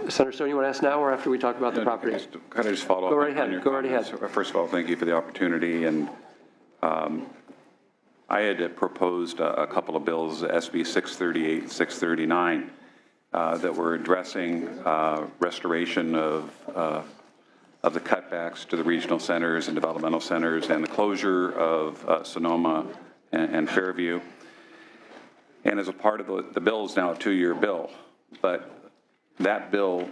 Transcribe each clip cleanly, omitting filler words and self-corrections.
Senator Stone, you want to ask now or after we talk about the property? Could I just follow up? Go right ahead. Go right ahead. First of all, thank you for the opportunity. And I had proposed a couple of bills, SB 638 and 639, that were addressing restoration of the cutbacks to the regional centers and developmental centers and the closure of Sonoma and Fairview. And as a part of the bill is now a 2-year bill, but that bill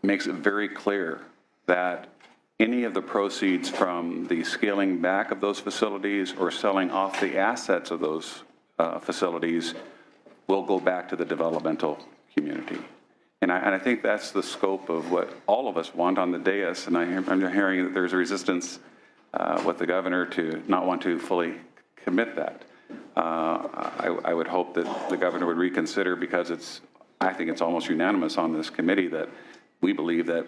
makes it very clear that any of the proceeds from the scaling back of those facilities or selling off the assets of those facilities will go back to the developmental community. And I think that's the scope of what all of us want on the dais, and I'm hearing that there's a resistance with the governor to not want to fully commit that. I would hope that the governor would reconsider, because I think it's almost unanimous on this committee that we believe that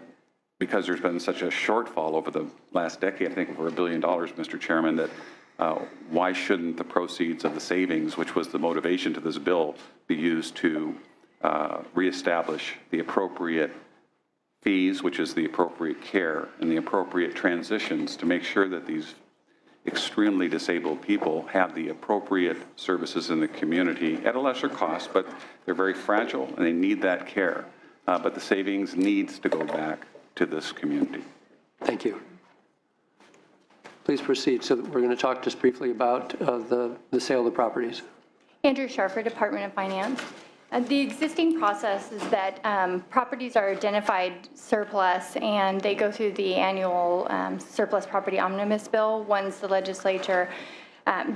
because there's been such a shortfall over the last decade, I think over $1 billion, Mr. Chairman, that why shouldn't the proceeds of the savings, which was the motivation to this bill, be used to reestablish the appropriate fees, which is the appropriate care and the appropriate transitions to make sure that these extremely disabled people have the appropriate services in the community at a lesser cost, but they're very fragile and they need that care. But the savings needs to go back to this community. Thank you. Please proceed. So we're going to talk just briefly about the sale of the properties. Andrew Sharfer, Department of Finance. The existing process is that properties are identified surplus and they go through the annual surplus property omnibus bill. Once the legislature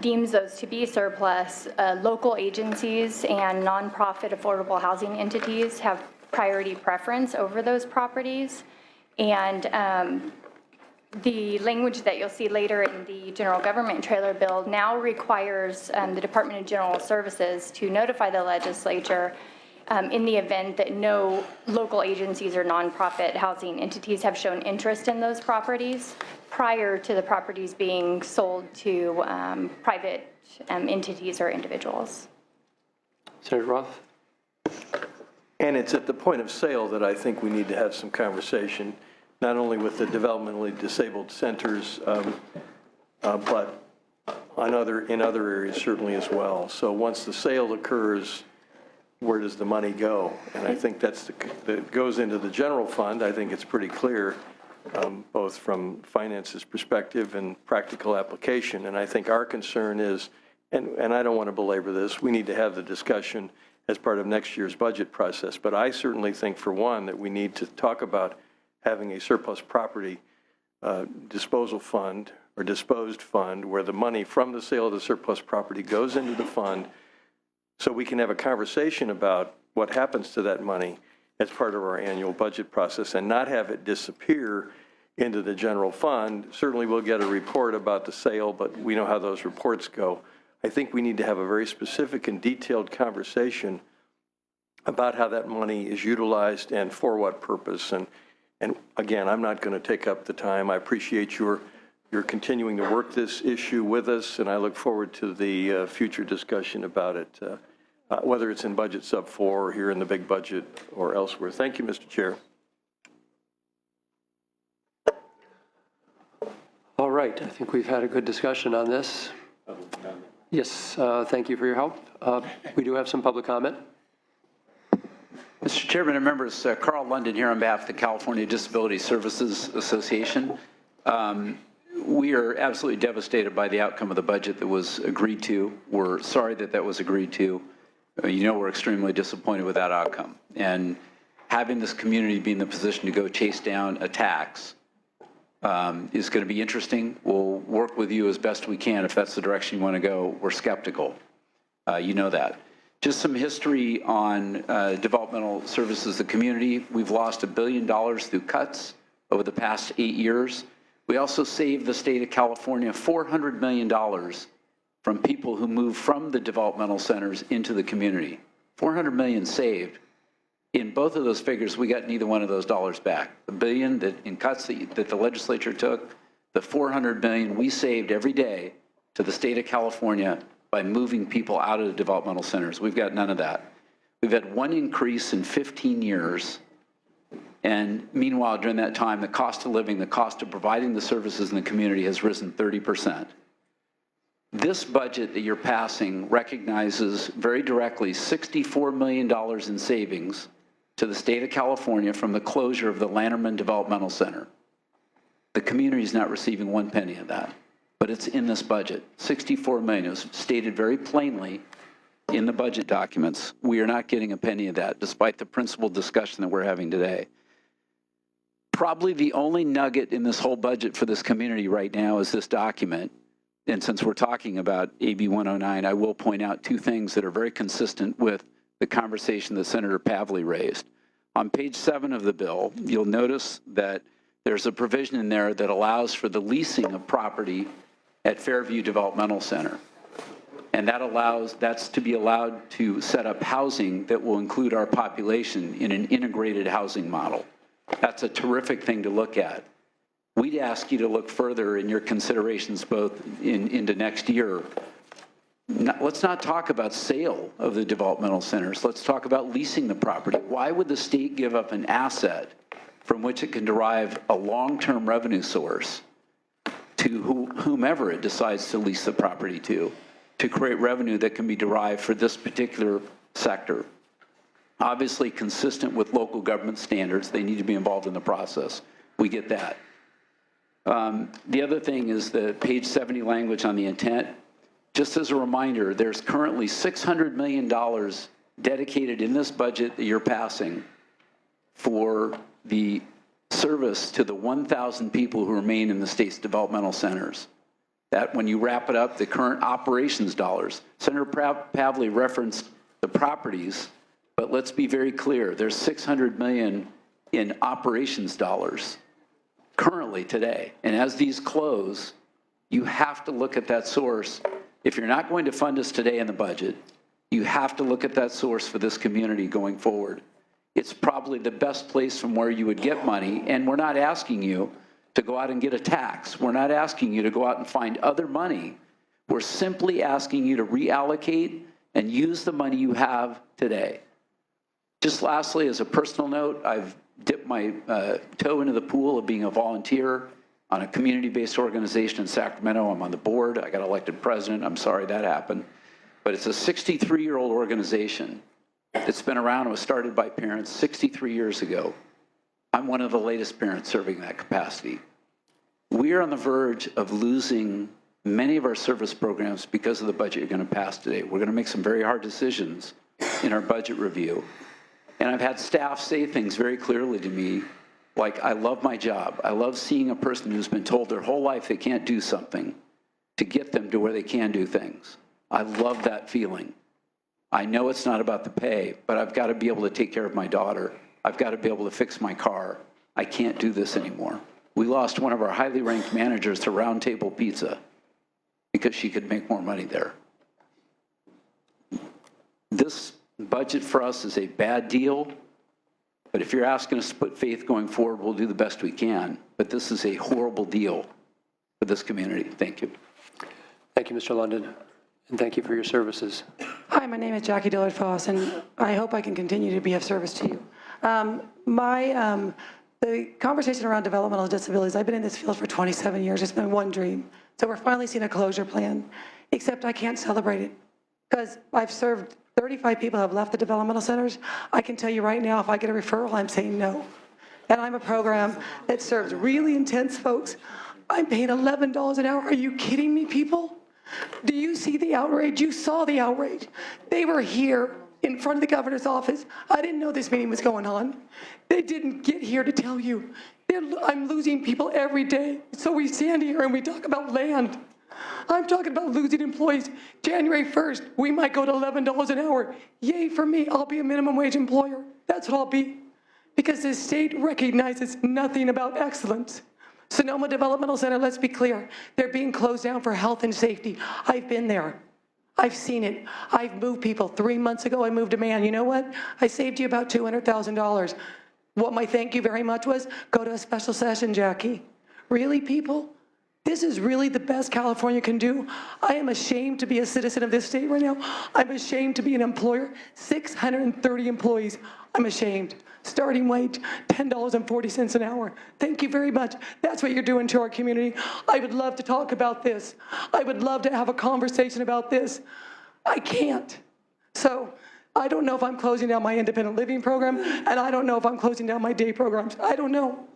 deems those to be surplus, local agencies and nonprofit affordable housing entities have priority preference over those properties. And the language that you'll see later in the general government trailer bill now requires the Department of General Services to notify the legislature in the event that no local agencies or nonprofit housing entities have shown interest in those properties prior to the properties being sold to private entities or individuals. Senator Roth. And it's at the point of sale that I think we need to have some conversation, not only with the developmentally disabled centers, but in other areas certainly as well. So once the sale occurs, where does the money go? And I think that goes into the general fund. I think it's pretty clear, both from finances perspective and practical application. And I think our concern is, and I don't want to belabor this, we need to have the discussion as part of next year's budget process. But I certainly think, for one, that we need to talk about having a surplus property disposal fund or disposed fund where the money from the sale of the surplus property goes into the fund, so we can have a conversation about what happens to that money as part of our annual budget process and not have it disappear into the general fund. Certainly we'll get a report about the sale, but we know how those reports go. I think we need to have a very specific and detailed conversation about how that money is utilized and for what purpose. And again, I'm not going to take up the time. I appreciate your continuing to work this issue with us, and I look forward to the future discussion about it, whether it's in Budget Sub 4 or here in the big budget or elsewhere. Thank you, Mr. Chair. All right. I think we've had a good discussion on this. Yes, thank you for your help. We do have some public comment. Mr. Chairman and members, Carl London here on behalf of the California Disability Services Association. We are absolutely devastated by the outcome of the budget that was agreed to. We're sorry that that was agreed to. You know, we're extremely disappointed with that outcome. And having this community be in the position to go chase down attacks is going to be interesting. We'll work with you as best we can if that's the direction you want to go. We're skeptical. You know that. Just some history on developmental services, the community. We've lost $1 billion through cuts over the past 8 years. We also saved the state of California $400 million from people who moved from the developmental centers into the community. $400 million saved. In both of those figures, we got neither one of those dollars back. The $1 billion that in cuts that the legislature took, the $400 million we saved every day to the state of California by moving people out of the developmental centers. We've got none of that. We've had one increase in 15 years And meanwhile, during that time, the cost of living, the cost of providing the services in the community has risen 30%. This budget that you're passing recognizes very directly $64 million in savings to the state of California from the closure of the Lanterman Developmental Center. The community is not receiving one penny of that, but it's in this budget. $64 million is stated very plainly in the budget documents. We are not getting a penny of that, despite the principled discussion that we're having today. Probably the only nugget in this whole budget for this community right now is this document. And since we're talking about AB 109, I will point out two things that are very consistent with the conversation that Senator Pavley raised. On page 7 of the bill, you'll notice that there's a provision in there that allows for the leasing of property at Fairview Developmental Center. And that's to be allowed to set up housing that will include our population in an integrated housing model. That's a terrific thing to look at. We'd ask you to look further in your considerations both into next year. Let's not talk about sale of the developmental centers. Let's talk about leasing the property. Why would the state give up an asset from which it can derive a long-term revenue source to whomever it decides to lease the property to create revenue that can be derived for this particular sector? Obviously consistent with local government standards, they need to be involved in the process. We get that. The other thing is the page 70 language on the intent. Just as a reminder, there's currently $600 million dedicated in this budget that you're passing for the service to the 1,000 people who remain in the state's developmental centers. That, when you wrap it up, the current operations dollars. Senator Pavley referenced the properties, but let's be very clear, there's $600 million in operations dollars currently today. And as these close, you have to look at that source. If you're not going to fund us today in the budget, you have to look at that source for this community going forward. It's probably the best place from where you would get money, and we're not asking you to go out and get a tax. We're not asking you to go out and find other money. We're simply asking you to reallocate and use the money you have today. Just lastly, as a personal note, I've dipped my toe into the pool of being a volunteer on a community-based organization in Sacramento. I'm on the board. I got elected president. I'm sorry that happened. But it's a 63-year-old organization that's been around. It was started by parents 63 years ago. I'm one of the latest parents serving that capacity. We are on the verge of losing many of our service programs because of the budget you're going to pass today. We're going to make some very hard decisions in our budget review. And I've had staff say things very clearly to me, like, I love my job. I love seeing a person who's been told their whole life they can't do something to get them to where they can do things. I love that feeling. I know it's not about the pay, but I've got to be able to take care of my daughter. I've got to be able to fix my car. I can't do this anymore. We lost one of our highly ranked managers to Round Table Pizza because she could make more money there. This budget for us is a bad deal, but if you're asking us to put faith going forward, we'll do the best we can. But this is a horrible deal for this community. Thank you. Thank you, Mr. London, and thank you for your services. Hi, my name is Jackie Dillard Foss, and I hope I can continue to be of service to you. The conversation around developmental disabilities, I've been in this field for 27 years. It's been one dream. So we're finally seeing a closure plan, except I can't celebrate it because I've served 35 people have left the developmental centers. I can tell you right now, if I get a referral, I'm saying no. And I'm a program that serves really intense folks. I'm paying $11 an hour. Are you kidding me, people? Do you see the outrage? You saw the outrage. They were here in front of the governor's office. I didn't know this meeting was going on. They didn't get here to tell you. I'm losing people every day. So we stand here and we talk about land. I'm talking about losing employees. January 1st, we might go to $11 an hour. Yay for me, I'll be a minimum wage employer. That's what I'll be. Because the state recognizes nothing about excellence. Sonoma Developmental Center, let's be clear, they're being closed down for health and safety. I've been there. I've seen it. I've moved people. 3 months ago, I moved a man. You know what? I saved you about $200,000. What my thank you very much was, go to a special session, Jackie. Really, people? This is really the best California can do. I am ashamed to be a citizen of this state right now. I'm ashamed to be an employer. 630 employees. I'm ashamed. Starting wage, $10.40 an hour. Thank you very much. That's what you're doing to our community. I would love to talk about this. I would love to have a conversation about this. I can't. So I don't know if I'm closing down my independent living program, and I don't know if I'm closing down my day programs. I don't know.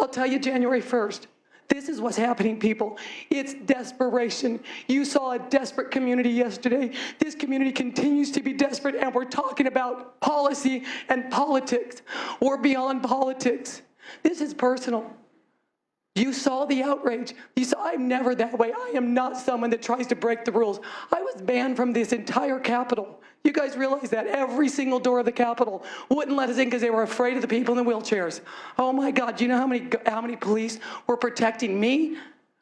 I'll tell you January 1st. This is what's happening, people. It's desperation. You saw a desperate community yesterday. This community continues to be desperate, and we're talking about policy and politics. We're beyond politics. This is personal. You saw the outrage. You saw, I'm never that way. I am not someone that tries to break the rules. I was banned from this entire Capitol. You guys realize that every single door of the Capitol wouldn't let us in because they were afraid of the people in the wheelchairs. Oh my God, do you know how many police were protecting me?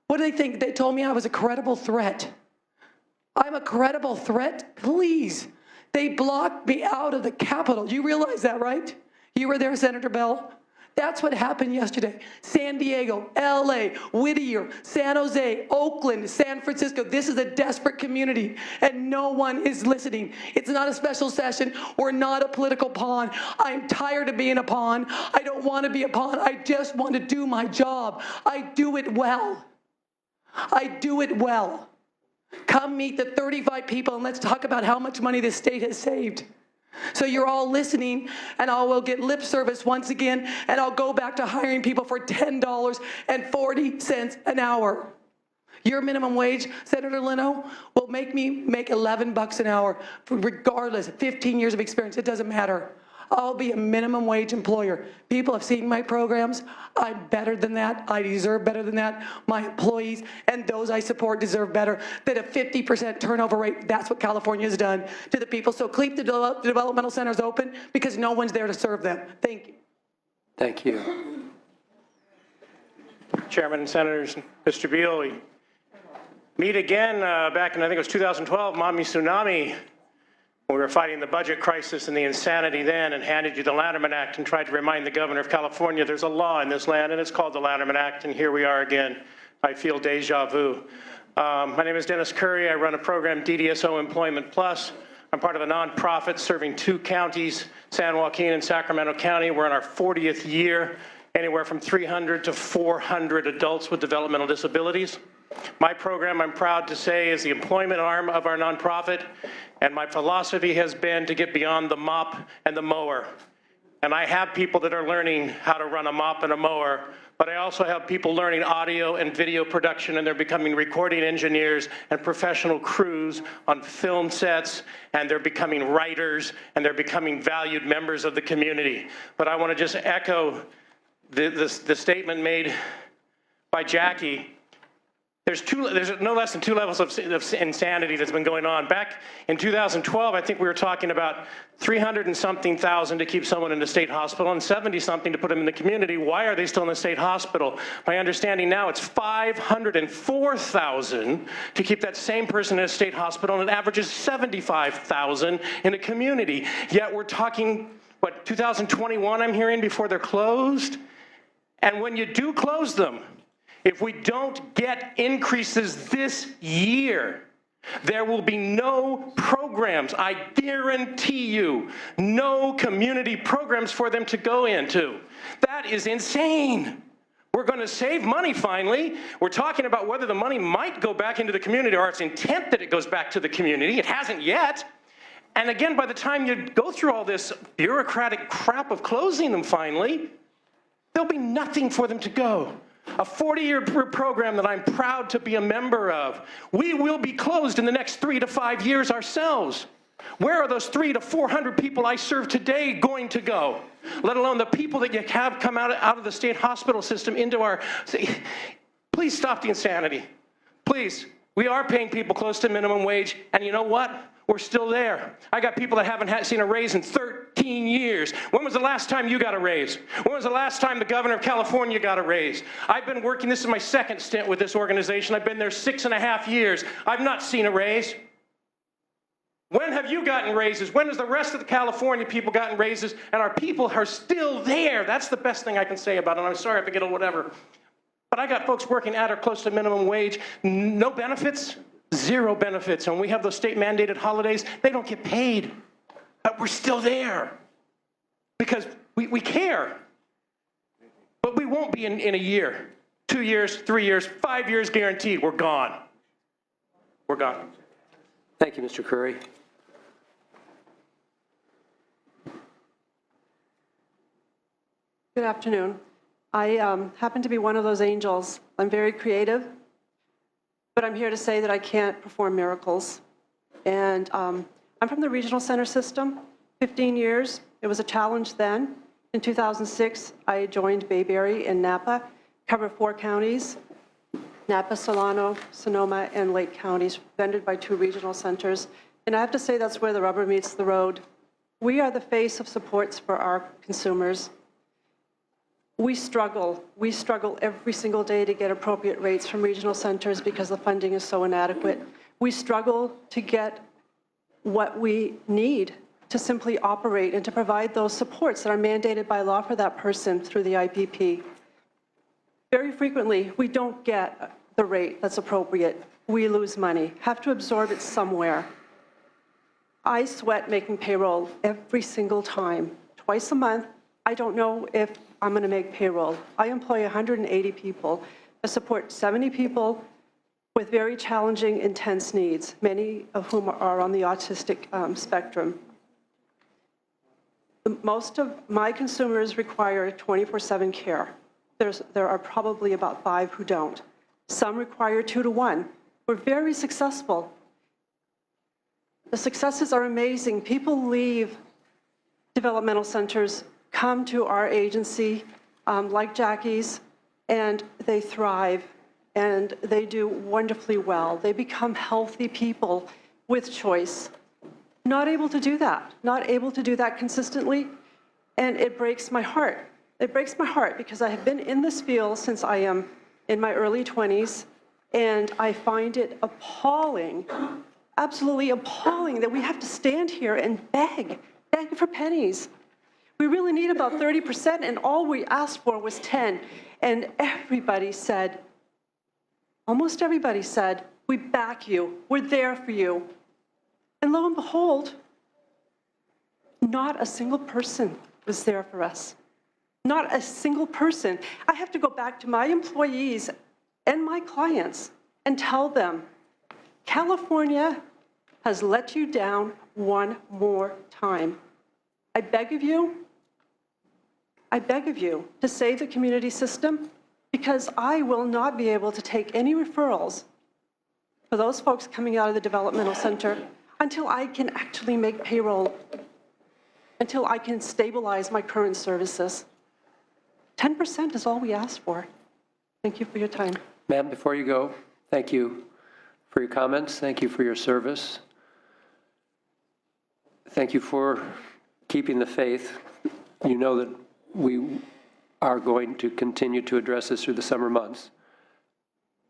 What do they think? They told me I was a credible threat. I'm a credible threat? Please. They blocked me out of the Capitol. You realize that, right? You were there, Senator Bell? That's what happened yesterday. San Diego, LA, Whittier, San Jose, Oakland, San Francisco. This is a desperate community, and no one is listening. It's not a special session. We're not a political pawn. I'm tired of being a pawn. I don't want to be a pawn. I just want to do my job. I do it well. I do it well. Come meet the 35 people, and let's talk about how much money this state has saved. So you're all listening, and I will get lip service once again, and I'll go back to hiring people for $10.40 an hour. Your minimum wage, Senator Leno, will make me make $11 an hour, regardless, 15 years of experience, it doesn't matter. I'll be a minimum wage employer. People have seen my programs. I'm better than that. I deserve better than that. My employees and those I support deserve better than a 50% turnover rate. That's what California has done to the people. So keep the developmental centers open because no one's there to serve them. Thank you. Thank you. Chairman and Senators, Mr. Beal, we meet again back in, I think it was 2012, Mommy Tsunami. We were fighting the budget crisis and the insanity then and handed you the Lanterman Act and tried to remind the governor of California there's a law in this land and it's called the Lanterman Act, and here we are again. I feel deja vu. My name is Dennis Curry. I run a program, DDSO Employment Plus. I'm part of a nonprofit serving 2 counties, San Joaquin and Sacramento County. We're in our 40th year, anywhere from 300 to 400 adults with developmental disabilities. My program, I'm proud to say, is the employment arm of our nonprofit, and my philosophy has been to get beyond the mop and the mower. And I have people that are learning how to run a mop and a mower, but I also have people learning audio and video production, and they're becoming recording engineers and professional crews on film sets, and they're becoming writers, and they're becoming valued members of the community. But I want to just echo the statement made by Jackie. There's no less than 2 levels of insanity that's been going on. Back in 2012, I think we were talking about 300 and something thousand to keep someone in the state hospital and 70 something to put them in the community. Why are they still in the state hospital? My understanding now it's 504,000 to keep that same person in a state hospital, and it averages 75,000 in a community. Yet we're talking, what, 2021 I'm hearing before they're closed? And when you do close them, if we don't get increases this year, there will be no programs. I guarantee you, no community programs for them to go into. That is insane. We're going to save money finally. We're talking about whether the money might go back into the community or its intent that it goes back to the community. It hasn't yet. And again, by the time you go through all this bureaucratic crap of closing them finally, there'll be nothing for them to go. A 40-year program that I'm proud to be a member of. We will be closed in the next 3 to 5 years ourselves. Where are those 300 to 400 people I serve today going to go? Let alone the people that you have come out of the state hospital system into our... Please stop the insanity. Please. We are paying people close to minimum wage, and you know what? We're still there. I got people that haven't seen a raise in 13 years. When was the last time you got a raise? When was the last time the governor of California got a raise? I've been working, this is my 2nd stint with this organization. I've been there 6.5 years. I've not seen a raise. When have you gotten raises? When has the rest of the California people gotten raises? And our people are still there. That's the best thing I can say about it. I'm sorry if I get a whatever. But I got folks working at or close to minimum wage, no benefits. 0 benefits. And when we have those state-mandated holidays, they don't get paid. But we're still there. because we care. But we won't be in a year, 2 years, 3 years, 5 years guaranteed. We're gone. We're gone. Thank you, Mr. Curry. Good afternoon. I happen to be one of those angels. I'm very creative, but I'm here to say that I can't perform miracles. And I'm from the regional center system, 15 years. It was a challenge then. In 2006, I joined Bayberry in Napa, covered 4 counties, Napa, Solano, Sonoma, and Lake counties, vended by 2 regional centers. And I have to say that's where the rubber meets the road. We are the face of supports for our consumers. We struggle every single day to get appropriate rates from regional centers because the funding is so inadequate. We struggle to get what we need to simply operate and to provide those supports that are mandated by law for that person through the IPP. Very frequently, we don't get the rate that's appropriate. We lose money, have to absorb it somewhere. I sweat making payroll every single time. Twice a month, I don't know if I'm going to make payroll. I employ 180 people. I support 70 people with very challenging, intense needs, many of whom are on the autistic spectrum. Most of my consumers require 24/7 care. There are probably about 5 who don't. Some require 2 to 1. We're very successful. The successes are amazing. People leave developmental centers, come to our agency, like Jackie's, and they thrive, and they do wonderfully well. They become healthy people with choice. Not able to do that consistently, and it breaks my heart. It breaks my heart because I have been in this field since I am in my early 20s, and I find it appalling, absolutely appalling that we have to stand here and beg for pennies. We really need about 30%, and all we asked for was 10. And everybody said, almost everybody said, we back you, we're there for you. And lo and behold, not a single person was there for us. Not a single person. I have to go back to my employees and my clients and tell them, California has let you down one more time. I beg of you to save the community system, because I will not be able to take any referrals for those folks coming out of the developmental center until I can actually make payroll, until I can stabilize my current services. 10% is all we ask for. Thank you for your time. Ma'am, before you go, thank you for your comments. Thank you for your service. Thank you for keeping the faith. You know that we are going to continue to address this through the summer months.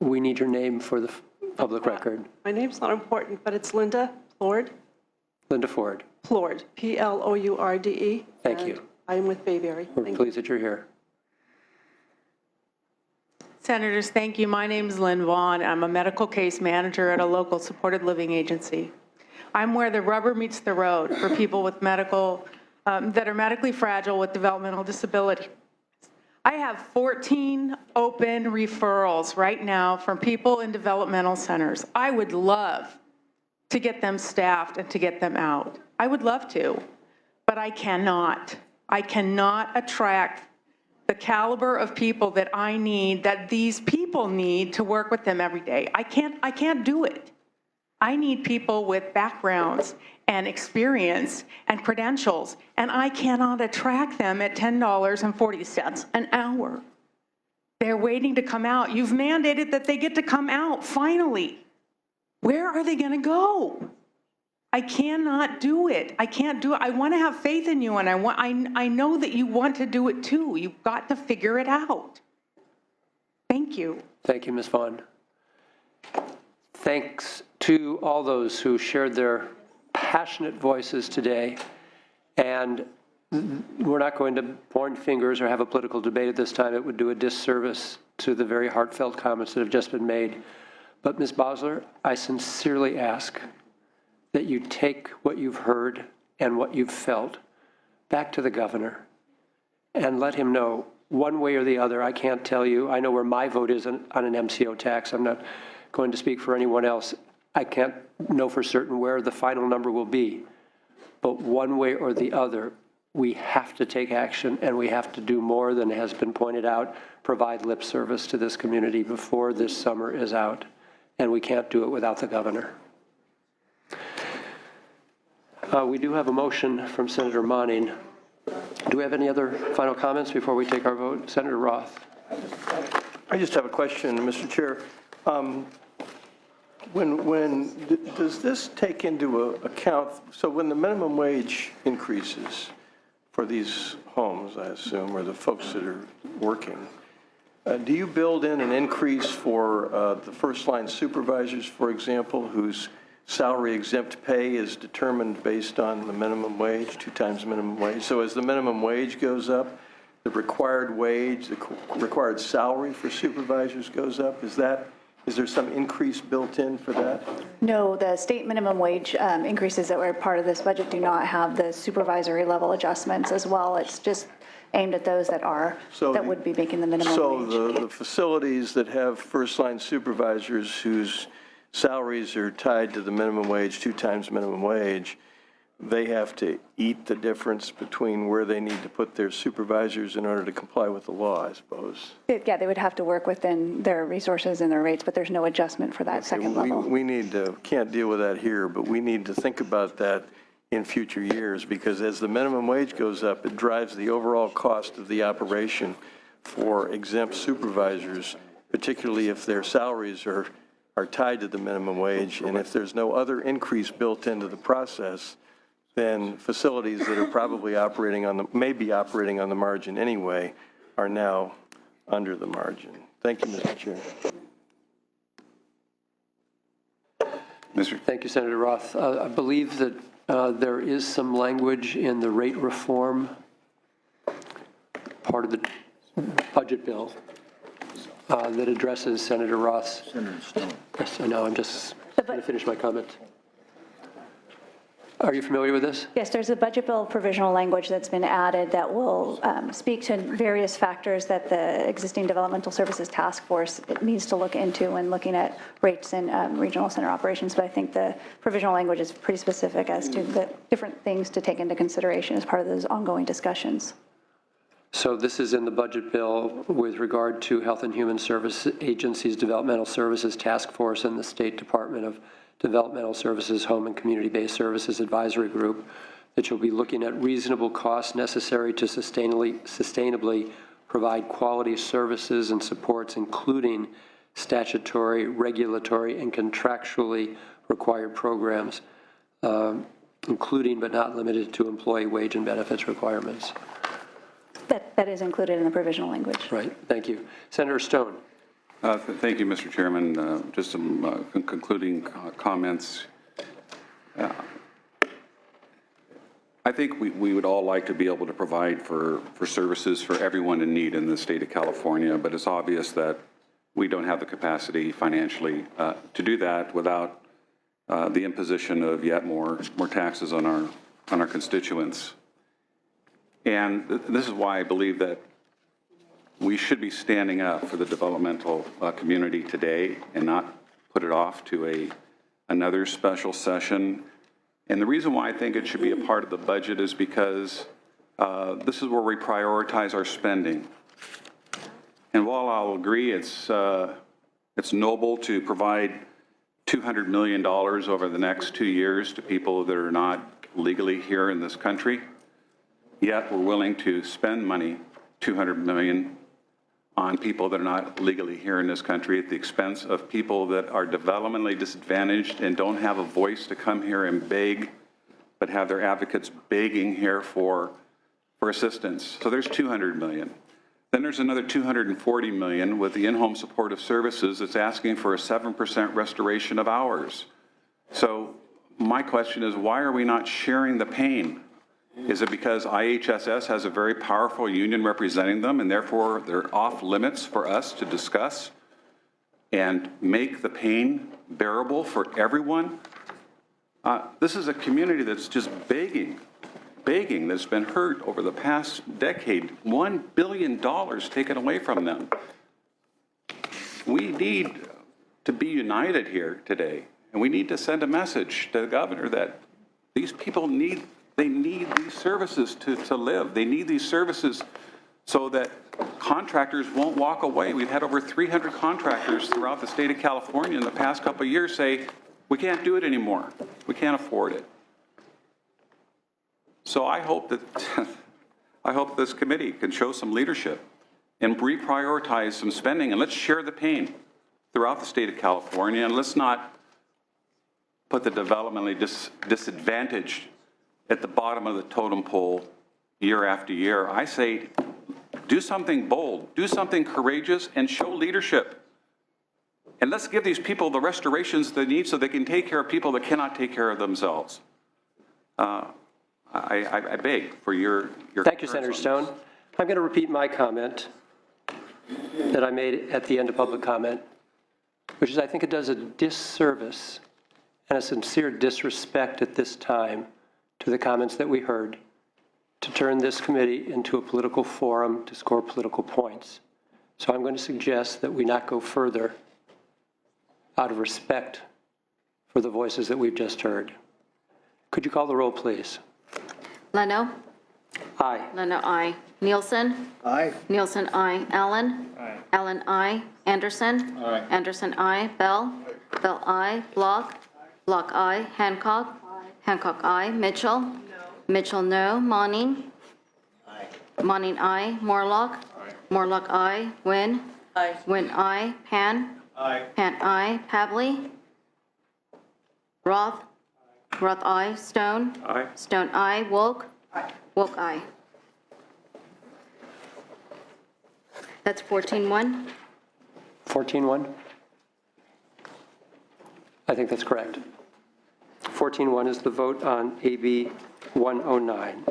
We need your name for the public record. My name's not important, but it's Linda Plourde. Linda Ford. Plourde, Plourde. Thank you. I am with Bayberry. We're pleased that you're here. Senators, thank you. My name is Lynn Vaughn. I'm a medical case manager at a local supported living agency. I'm where the rubber meets the road for people with that are medically fragile with developmental disability. I have 14 open referrals right now from people in developmental centers. I would love to get them staffed and to get them out. I would love to, but I cannot. I cannot attract the caliber of people that I need, that these people need to work with them every day. I can't do it. I need people with backgrounds and experience and credentials, and I cannot attract them at $10.40 an hour. They're waiting to come out. You've mandated that they get to come out, finally. Where are they gonna go? I cannot do it. I can't do it. I wanna have faith in you, and I know that you want to do it too. You've got to figure it out. Thank you. Thank you, Ms. Vaughn. Thanks to all those who shared their passionate voices today. And we're not going to point fingers or have a political debate at this time. It would do a disservice to the very heartfelt comments that have just been made. But Ms. Bosler, I sincerely ask that you take what you've heard and what you've felt back to the governor and let him know one way or the other. I can't tell you. I know where my vote is on an MCO tax. I'm not going to speak for anyone else. I can't know for certain where the final number will be. But one way or the other, we have to take action, and we have to do more than has been pointed out, provide lip service to this community before this summer is out. And we can't do it without the governor. We do have a motion from Senator Monning. Do we have any other final comments before we take our vote? Senator Roth. I just have a question, Mr. Chair. Does this take into account, so when the minimum wage increases for these homes, I assume, or the folks that are working, do you build in an increase for the first-line supervisors, for example, whose salary exempt pay is determined based on the minimum wage, 2 times minimum wage? So as the minimum wage goes up, the required wage, the required salary for supervisors goes up? Is there some increase built in for that? No, the state minimum wage increases that were part of this budget do not have the supervisory level adjustments as well. It's just aimed at those that would be making the minimum wage. So the facilities that have first-line supervisors whose salaries are tied to the minimum wage, 2 times minimum wage, they have to eat the difference between where they need to put their supervisors in order to comply with the law, I suppose. Yeah, they would have to work within their resources and their rates, but there's no adjustment for that second level. We need to, can't deal with that here, but we need to think about that in future years, because as the minimum wage goes up, it drives the overall cost of the operation for exempt supervisors, particularly if their salaries are tied to the minimum wage, and if there's no other increase built into the process, then facilities that are probably operating on the, maybe operating on the margin anyway, are now under the margin. Thank you, Mr. Chair. Thank you, Senator Roth. I believe that there is some language in the rate reform part of the budget bill that addresses Senator Roth's. Yes, I know. I'm just going to finish my comment. Are you familiar with this? Yes, there's a budget bill provisional language that's been added that will speak to various factors that the existing developmental services task force needs to look into when looking at rates and regional center operations. But I think the provisional language is pretty specific as to the different things to take into consideration as part of those ongoing discussions. So this is in the budget bill with regard to Health and Human Service Agency's Developmental Services Task Force and the State Department of Developmental Services Home and Community-Based Services Advisory Group, that you'll be looking at reasonable costs necessary to sustainably provide quality services and supports, including statutory, regulatory, and contractually required programs, including but not limited to employee wage and benefits requirements. That is included in the provisional language. Right. Thank you. Senator Stone. Thank you, Mr. Chairman. Just some concluding comments. I think we would all like to be able to provide for services for everyone in need in the state of California, but it's obvious that we don't have the capacity financially to do that without the imposition of yet more taxes on our constituents. And this is why I believe that we should be standing up for the developmental community today and not put it off to another special session. And the reason why I think it should be a part of the budget is because this is where we prioritize our spending. And while I'll agree it's noble to provide $200 million over the next 2 years to people that are not legally here in this country, yet we're willing to spend money, $200 million, on people that are not legally here in this country at the expense of people that are developmentally disadvantaged and don't have a voice to come here and beg, but have their advocates begging here for assistance. So there's $200 million. Then there's another $240 million with the in-home supportive services that's asking for a 7% restoration of hours. So my question is, why are we not sharing the pain? Is it because IHSS has a very powerful union representing them and therefore they're off limits for us to discuss and make the pain bearable for everyone? This is a community that's just begging. begging that's been hurt over the past decade, $1 billion taken away from them. We need to be united here today, and we need to send a message to the governor that these people need these services to live. They need these services so that contractors won't walk away. We've had over 300 contractors throughout the state of California in the past couple of years say, we can't do it anymore. We can't afford it. So I hope that this committee can show some leadership and reprioritize some spending, and let's share the pain throughout the state of California, and let's not put the developmentally disadvantaged at the bottom of the totem pole year after year. I say, do something bold, do something courageous, and show leadership. And let's give these people the restorations they need so they can take care of people that cannot take care of themselves. I beg for your Thank you, Senator Stone. I'm going to repeat my comment that I made at the end of public comment, which is I think it does a disservice and a sincere disrespect at this time to the comments that we heard to turn this committee into a political forum to score political points. So I'm going to suggest that we not go further out of respect for the voices that we've just heard. Could you call the roll, please? Leno? Aye. Leno, aye. Nielsen? Aye. Nielsen, aye. Allen? Aye. Allen, aye. Anderson? Aye. Anderson, aye. Bell? Bell, aye. Block? Block, aye. Hancock? Hancock, aye. Mitchell? No. Mitchell, no. Monning? Aye. Monning, aye. Morlock? Morlock, aye. Wynn? Aye. Wynn, aye. Pan? Aye. Pan, aye. Pavley? Roth? Roth, aye. Stone? Aye. Stone, aye. Wolk? Wolk, aye. That's 14-1. 14-1? I think that's correct. 14-1 is the vote on AB 109.